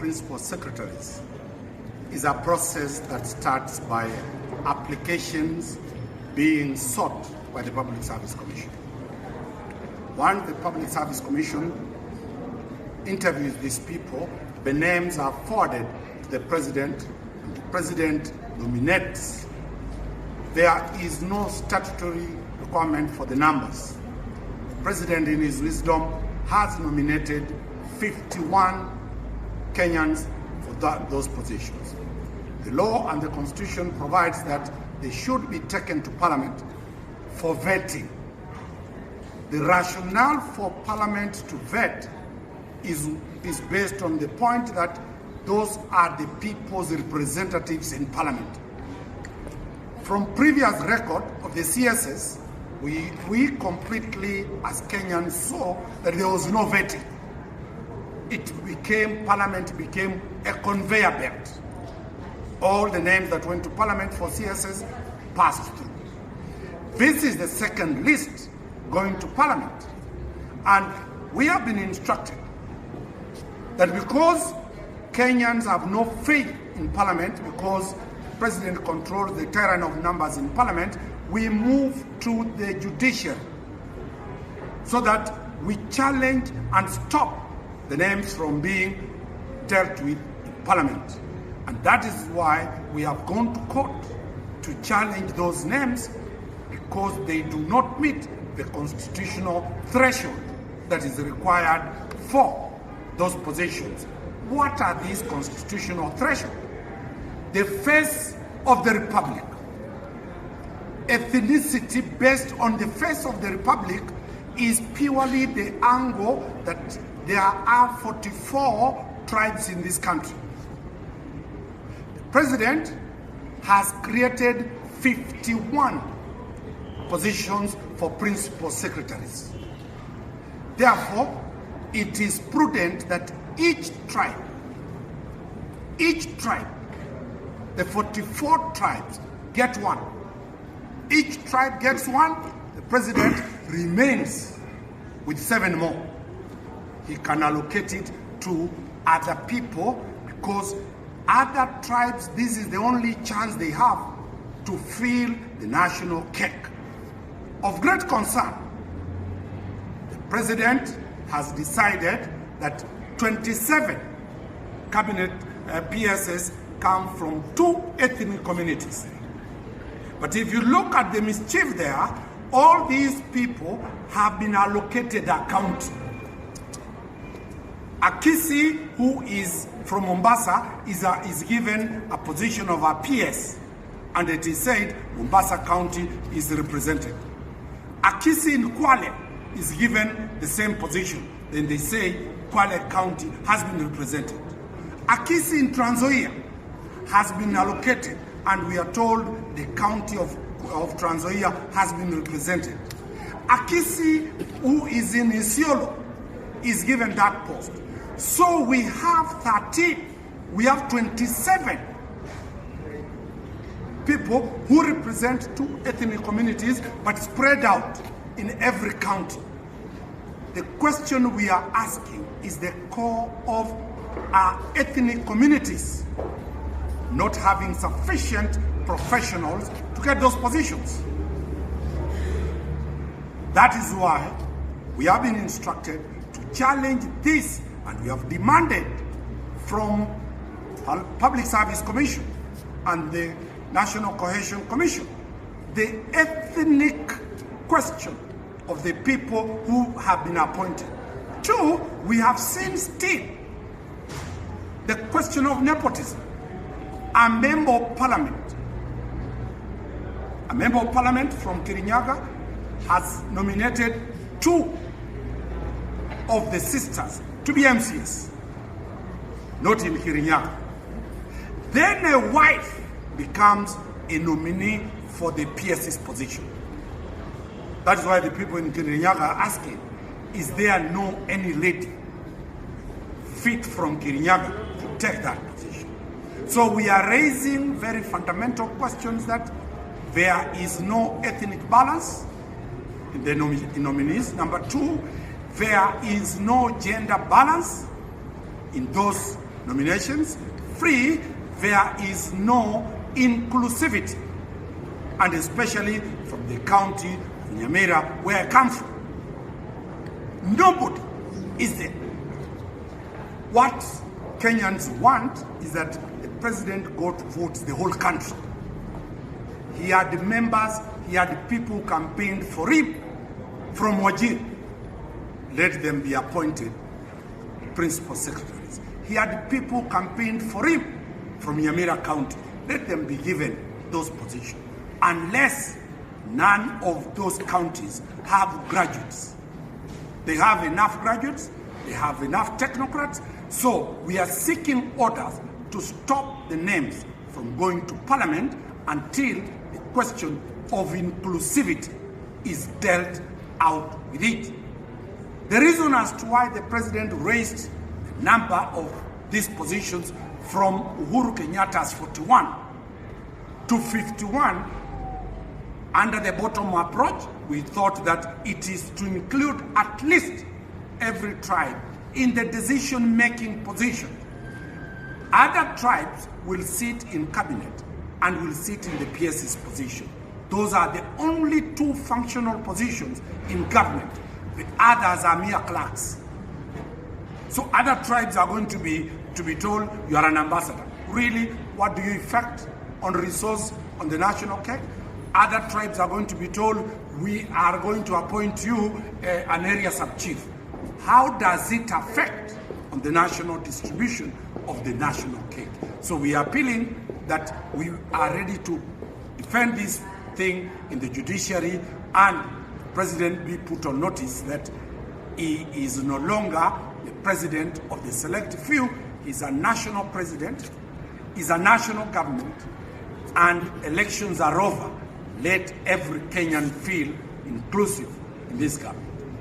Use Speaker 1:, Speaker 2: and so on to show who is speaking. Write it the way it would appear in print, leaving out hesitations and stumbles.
Speaker 1: Principal Secretaries is a process that starts by applications being sought by the Public Service Commission. Once the Public Service Commission interviews these people, the names are forwarded to the President, and the President nominates. There is no statutory requirement for the numbers. The President, in his wisdom, has nominated 51 Kenyans for those positions. The law and the Constitution provides that they should be taken to Parliament for vetting. The rationale for Parliament to vet is based on the point that those are the people's representatives in Parliament. From previous record of the CSS, we completely, as Kenyans, saw that there was no vetting. Parliament became a conveyor belt. All the names that went to Parliament for CSS passed through. This is the second list going to Parliament. And we have been instructed that because Kenyans have no faith in Parliament, because the President controls the tyranny of numbers in Parliament, we move to the judiciary so that we challenge and stop the names from being dealt with in Parliament. And that is why we have gone to court to challenge those names, because they do not meet the constitutional threshold that is required for those positions. What are these constitutional thresholds? The face of the Republic. Ethnicity based on the face of the Republic is purely the angle that there are 44 tribes in this country. The President has created 51 positions for Principal Secretaries. Therefore, it is prudent that each tribe, the 44 tribes get one. Each tribe gets one, the President remains with 7 more. He can allocate it to other people because other tribes, this is the only chance they have to fill the national cake. Of great concern, the President has decided that 27 cabinet PSs come from 2 ethnic communities. But if you look at the mischief there, all these people have been allocated a county. Akisi, who is from Mombasa, is given a position of a PS, and it is said Mombasa County is represented. Akisi in Kwale is given the same position, then they say Kwale County has been represented. Akisi in Trans Nzoia has been allocated, and we are told the county of Trans Nzoia has been represented. Akisi, who is in Isiolo, is given that post. So we have 27 people who represent 2 ethnic communities, but spread out in every county. The question we are asking is the core of our ethnic communities not having sufficient professionals to get those positions. That is why we have been instructed to challenge this, and we have demanded from Public Service Commission and the National Cohesion Commission the ethnic question of the people who have been appointed. 2, we have seen still the question of nepotism. A member of parliament from Kirinyaga has nominated 2 of the sisters to be MCs, not in Kirinyaga. Then a wife becomes a nominee for the PS's position. That is why the people in Kirinyaga are asking, is there any lady fit from Kirinyaga to take that position? So we are raising very fundamental questions that there is no ethnic balance in the nominees. Number 2, there is no gender balance in those nominations, free, there is no inclusivity. And especially from the county of Nyamira, where I come from. Nobody is there. What Kenyans want is that the president go to vote the whole country. He had the members, he had the people who campaigned for him from Wajir. Let them be appointed Principal Secretaries. He had the people who campaigned for him from Nyamira County. Let them be given those positions. Unless none of those counties have graduates. They have enough graduates, they have enough technocrats, so we are seeking orders to stop the names from going to Parliament until the question of inclusivity is dealt out with it. The reason as to why the president raised the number of these positions from Uhuru Kenyatta's 41 to 51 under the bottom approach, we thought that it is to include at least every tribe in the decision-making position. Other tribes will sit in cabinet and will sit in the PS's position. Those are the only two functional positions in government. The others are mere clerks. So other tribes are going to be told, you are an ambassador. Really, what do you effect on resource on the national cake? Other tribes are going to be told, we are going to appoint you an area sub-chief. How does it affect on the national distribution of the national cake? So we are appealing that we are ready to defend this thing in the judiciary, and President be put on notice that he is no longer the president of the select few. He's a national president, he's a national government, and elections are over. Let every Kenyan feel inclusive in this government.